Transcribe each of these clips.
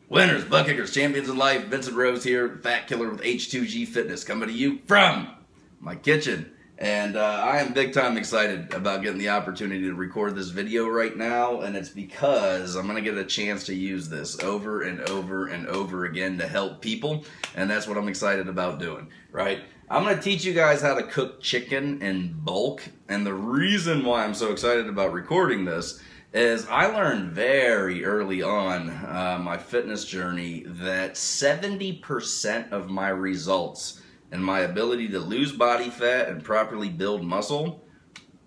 Winners, butt kickers, champions in life. Vincent Rose here, Fat Killer with H2G Fitness, coming to you from my kitchen. And I am big time excited about getting the opportunity to record this video right now, and it's because I'm going to get a chance to use this over and over and over again to help people, and that's what I'm excited about doing, right? I'm going to teach you guys how to cook chicken in bulk, and the reason why I'm so excited about recording this is I learned very early on my fitness journey that 70% of my results and my ability to lose body fat and properly build muscle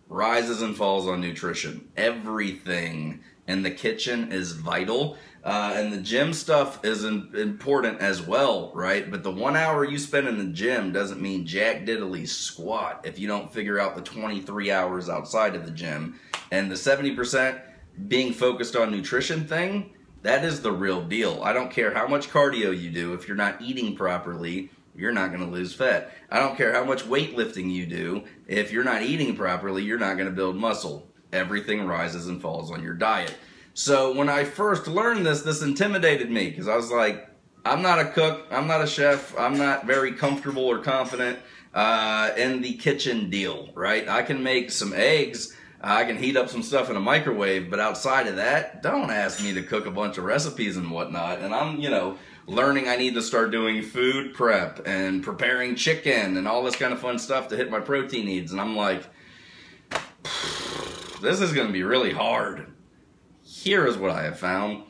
rises and falls on nutrition. Everything in the kitchen is vital, and the gym stuff is important as well, right? But the 1 hour you spend in the gym doesn't mean jack diddly squat if you don't figure out the 23 hours outside of the gym. And the 70% being focused on nutrition thing, that is the real deal. I don't care how much cardio you do, if you're not eating properly, you're not going to lose fat. I don't care how much weightlifting you do, if you're not eating properly, you're not going to build muscle. Everything rises and falls on your diet. So when I first learned this intimidated me, because I was like, I'm not a cook, I'm not a chef, I'm not very comfortable or confident in the kitchen deal, right? I can make some eggs, I can heat up some stuff in a microwave, but outside of that, don't ask me to cook a bunch of recipes and whatnot. And I'm, learning I need to start doing food prep and preparing chicken and all this kind of fun stuff to hit my protein needs. And I'm like, this is going to be really hard. Here is what I have found.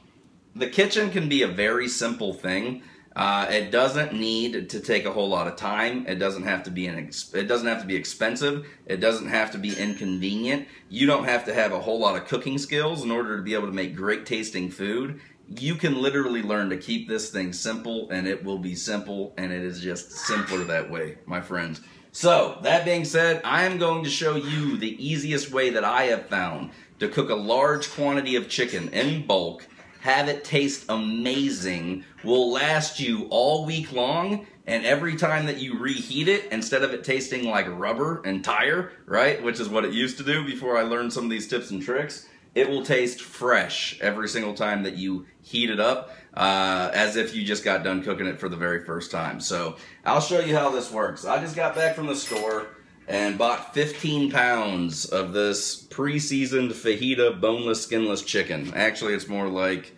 The kitchen can be a very simple thing. It doesn't need to take a whole lot of time. It doesn't have to be expensive. It doesn't have to be inconvenient. You don't have to have a whole lot of cooking skills in order to be able to make great tasting food. You can literally learn to keep this thing simple, and it will be simple, and it is just simpler that way, my friends. So, that being said, I am going to show you the easiest way that I have found to cook a large quantity of chicken in bulk, have it taste amazing, will last you all week long, and every time that you reheat it, instead of it tasting like rubber and tire, right, which is what it used to do before I learned some of these tips and tricks, it will taste fresh every single time that you heat it up, as if you just got done cooking it for the very first time. So I'll show you how this works. I just got back from the store and bought 15 pounds of this pre-seasoned fajita boneless, skinless chicken. Actually, it's more like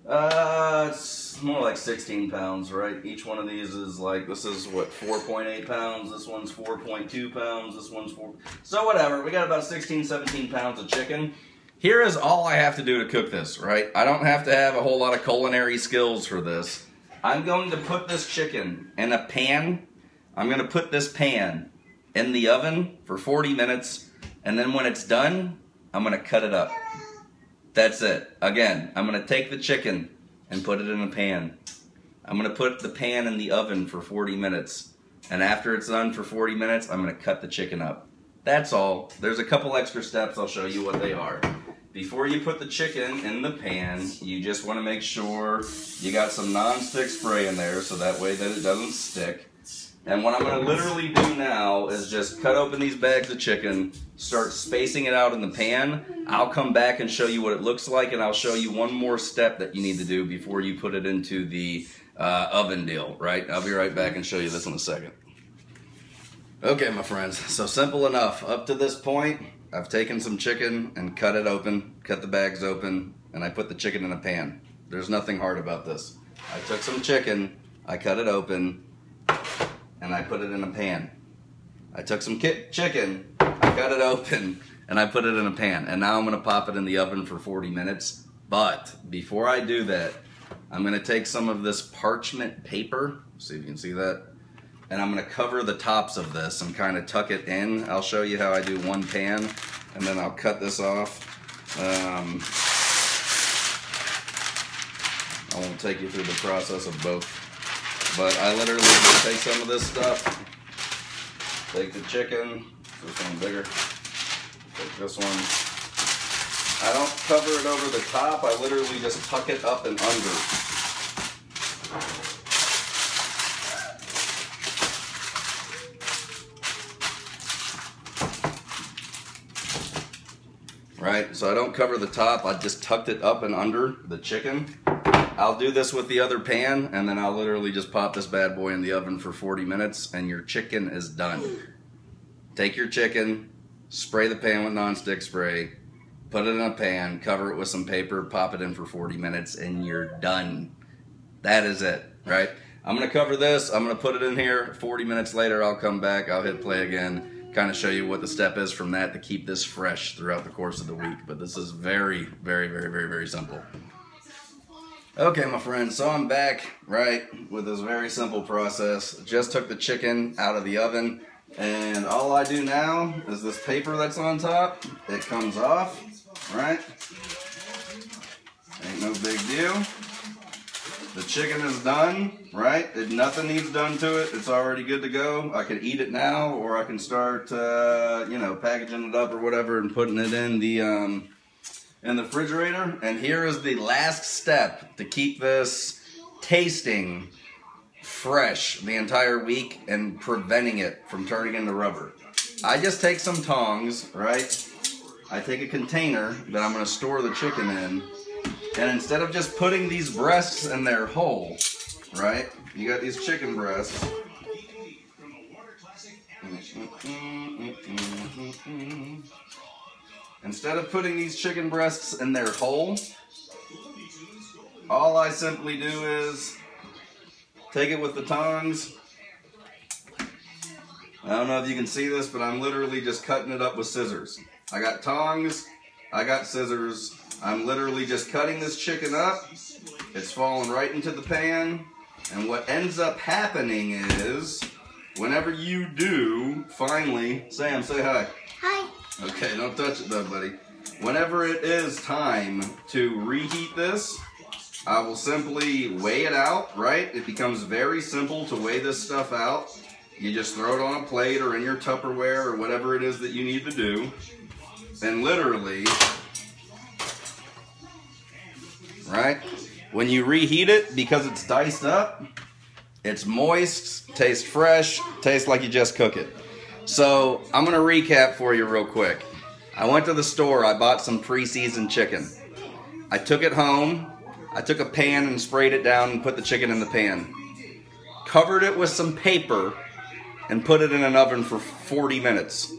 16 pounds, right? Each one of these is like, this is what, 4.8 pounds, this one's 4.2 pounds, this one's 4. So whatever, we got about 16, 17 pounds of chicken. Here is all I have to do to cook this, right? I don't have to have a whole lot of culinary skills for this. I'm going to put this chicken in a pan. I'm going to put this pan in the oven for 40 minutes, and then when it's done, I'm going to cut it up. That's it. Again, I'm going to take the chicken and put it in a pan. I'm going to put the pan in the oven for 40 minutes, and after it's done for 40 minutes, I'm going to cut the chicken up. That's all. There's a couple extra steps. I'll show you what they are. Before you put the chicken in the pan, you just want to make sure you got some non-stick spray in there so that way that it doesn't stick. And what I'm going to literally do now is just cut open these bags of chicken, start spacing it out in the pan. I'll come back and show you what it looks like, and I'll show you one more step that you need to do before you put it into the oven deal, right? I'll be right back and show you this in a second. Okay, my friends, so simple enough. Up to this point, I've taken some chicken and cut it open, cut the bags open, and I put the chicken in a pan. There's nothing hard about this. I took some chicken, I cut it open, and I put it in a pan. I took some chicken, I cut it open, and I put it in a pan. And now I'm gonna pop it in the oven for 40 minutes. But before I do that, I'm gonna take some of this parchment paper, see if you can see that, and I'm going to cover the tops of this and kind of tuck it in. I'll show you how I do one pan, and then I'll cut this off. I won't take you through the process of both, but I literally just take some of this stuff, take the chicken, this one bigger, take this one. I don't cover it over the top, I literally just tuck it up and under. Right, so I don't cover the top, I just tucked it up and under the chicken. I'll do this with the other pan, and then I'll literally just pop this bad boy in the oven for 40 minutes, and your chicken is done. Take your chicken, spray the pan with nonstick spray, put it in a pan, cover it with some paper, pop it in for 40 minutes, and you're done. That is it, right? I'm gonna cover this, I'm gonna put it in here. 40 minutes later, I'll come back, I'll hit play again, kind of show you what the step is from that to keep this fresh throughout the course of the week. But this is very, very, very, very, very simple. Okay, my friends, so I'm back, right, with this very simple process. Just took the chicken out of the oven, and all I do now is this paper that's on top, it comes off, right? Ain't no big deal. The chicken is done, right? Nothing needs done to it. It's already good to go. I can eat it now, or I can start, you know, packaging it up or whatever and putting it in the refrigerator. And here is the last step to keep this tasting fresh the entire week and preventing it from turning into rubber. I just take some tongs, right? I take a container that I'm going to store the chicken in, and instead of just putting these breasts in their hole, right? You got these chicken breasts. Instead of putting these chicken breasts in their hole, all I simply do is take it with the tongs. I don't know if you can see this, but I'm literally just cutting it up with scissors. I got tongs, I got scissors. I'm literally just cutting this chicken up. It's falling right into the pan. And what ends up happening is, whenever you do, finally, Sam, say hi. Hi. Okay, don't touch it though, buddy. Whenever it is time to reheat this, I will simply weigh it out, right? It becomes very simple to weigh this stuff out. You just throw it on a plate or in your Tupperware or whatever it is that you need to do. And literally, right? When you reheat it, because it's diced up, it's moist, tastes fresh, tastes like you just cook it. So I'm going to recap for you real quick. I went to the store, I bought some pre-seasoned chicken. I took it home, I took a pan and sprayed it down and put the chicken in the pan. Covered it with some paper and put it in an oven for 40 minutes.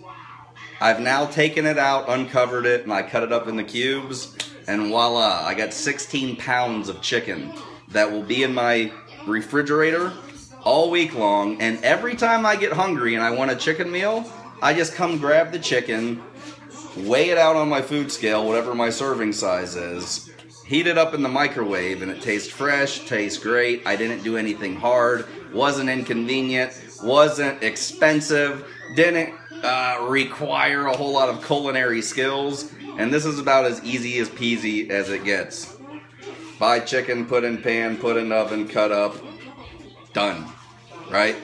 I've now taken it out, uncovered it, and I cut it up into cubes, and voila, I got 16 pounds of chicken that will be in my refrigerator all week long. And every time I get hungry and I want a chicken meal, I just come grab the chicken, weigh it out on my food scale, whatever my serving size is, heat it up in the microwave, and it tastes fresh, tastes great. I didn't do anything hard, wasn't inconvenient, wasn't expensive, didn't require a whole lot of culinary skills, and this is about as easy as peasy as it gets. Buy chicken, put in pan, put in oven, cut up, done, right?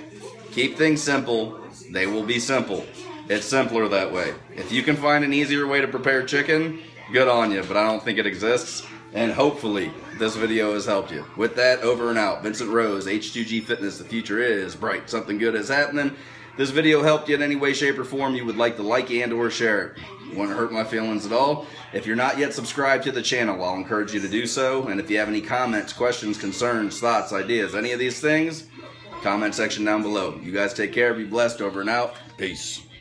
Keep things simple, they will be simple. It's simpler that way. If you can find an easier way to prepare chicken, good on you, but I don't think it exists, and hopefully this video has helped you. With that, over and out. Vincent Rose, H2G Fitness, the future is bright. Something good is happening. This video helped you in any way, shape, or form, you would like to like and or share it. You wouldn't hurt my feelings at all. If you're not yet subscribed to the channel, I'll encourage you to do so. And if you have any comments, questions, concerns, thoughts, ideas, any of these things, comment section down below. You guys take care, be blessed, over and out. Peace.